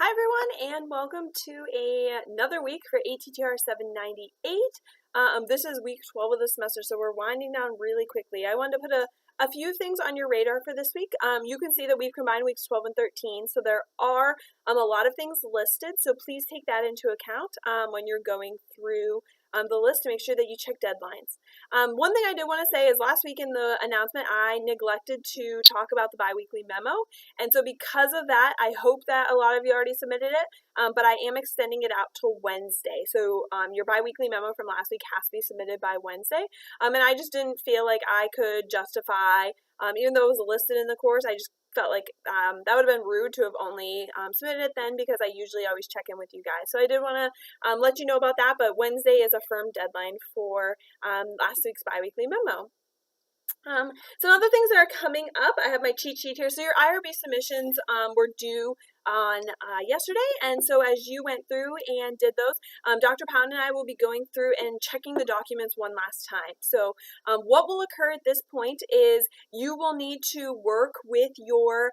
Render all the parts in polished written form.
Hi everyone, and welcome to another week for ATTR 798. This is week 12 of the semester, so we're winding down really quickly. I wanted to put a few things on your radar for this week. You can see that we've combined weeks 12 and 13, so there are a lot of things listed, so please take that into account when you're going through the list to make sure that you check deadlines. One thing I did want to say is last week in the announcement, I neglected to talk about the biweekly memo. And so because of that, I hope that a lot of you already submitted it, but I am extending it out till Wednesday. So your biweekly memo from last week has to be submitted by Wednesday. And I just didn't feel like I could justify, even though it was listed in the course, I just felt like that would have been rude to have only submitted it then, because I usually always check in with you guys. So I did want to let you know about that, but Wednesday is a firm deadline for last week's biweekly memo. Some other things that are coming up, I have my cheat sheet here. So your IRB submissions were due on yesterday, and so as you went through and did those, Dr. Pound and I will be going through and checking the documents one last time. So what will occur at this point is you will need to work with your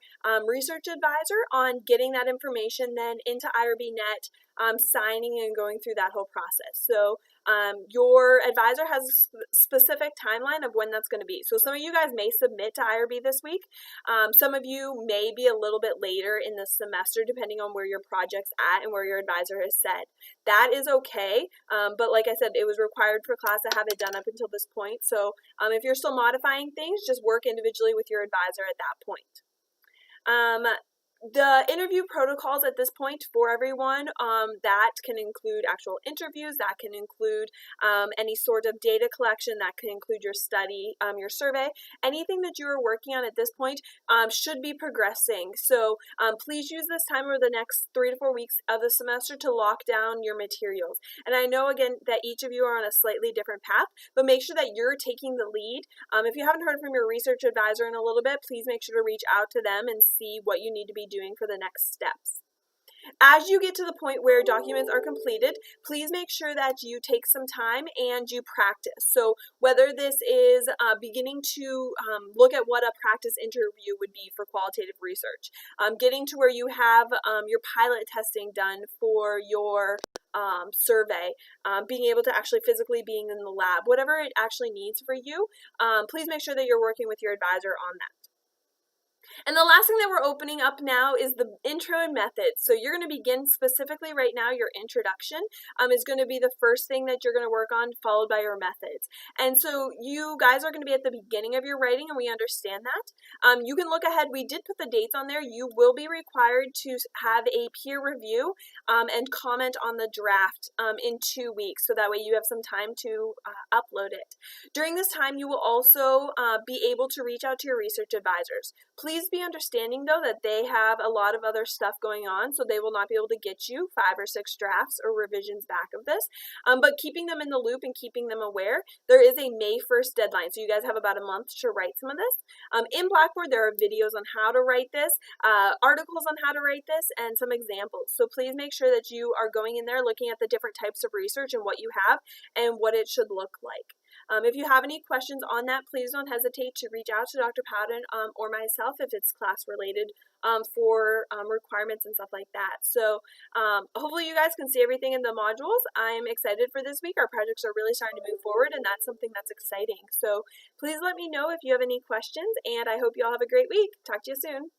research advisor on getting that information then into IRB-Net, signing and going through that whole process. So your advisor has a specific timeline of when that's going to be. So some of you guys may submit to IRB this week. Some of you may be a little bit later in the semester, depending on where your project's at and where your advisor has said. That is okay, but like I said, it was required for class to have it done up until this point. So if you're still modifying things, just work individually with your advisor at that point. The interview protocols at this point for everyone, that can include actual interviews, that can include any sort of data collection, that can include your study, your survey. Anything that you are working on at this point should be progressing. So please use this time over the next 3 to 4 weeks of the semester to lock down your materials. And I know, again, that each of you are on a slightly different path, but make sure that you're taking the lead. If you haven't heard from your research advisor in a little bit, please make sure to reach out to them and see what you need to be doing for the next steps. As you get to the point where documents are completed, please make sure that you take some time and you practice. So whether this is beginning to look at what a practice interview would be for qualitative research, getting to where you have your pilot testing done for your survey, being able to actually physically being in the lab, whatever it actually needs for you, please make sure that you're working with your advisor on that. And the last thing that we're opening up now is the intro and methods. So you're going to begin specifically right now, your introduction is going to be the first thing that you're going to work on, followed by your methods. And so you guys are going to be at the beginning of your writing, and we understand that. You can look ahead. We did put the dates on there. You will be required to have a peer review and comment on the draft in 2 weeks, so that way you have some time to upload it. During this time, you will also be able to reach out to your research advisors. Please be understanding, though, that they have a lot of other stuff going on, so they will not be able to get you 5 or 6 drafts or revisions back of this. But keeping them in the loop and keeping them aware, there is a May 1st deadline, so you guys have about a month to write some of this. In Blackboard, there are videos on how to write this, articles on how to write this, and some examples. So please make sure that you are going in there looking at the different types of research and what you have and what it should look like. If you have any questions on that, please don't hesitate to reach out to Dr. Powden or myself if it's class related for requirements and stuff like that. So hopefully you guys can see everything in the modules. I'm excited for this week. Our projects are really starting to move forward, and that's something that's exciting. So please let me know if you have any questions, and I hope you all have a great week. Talk to you soon.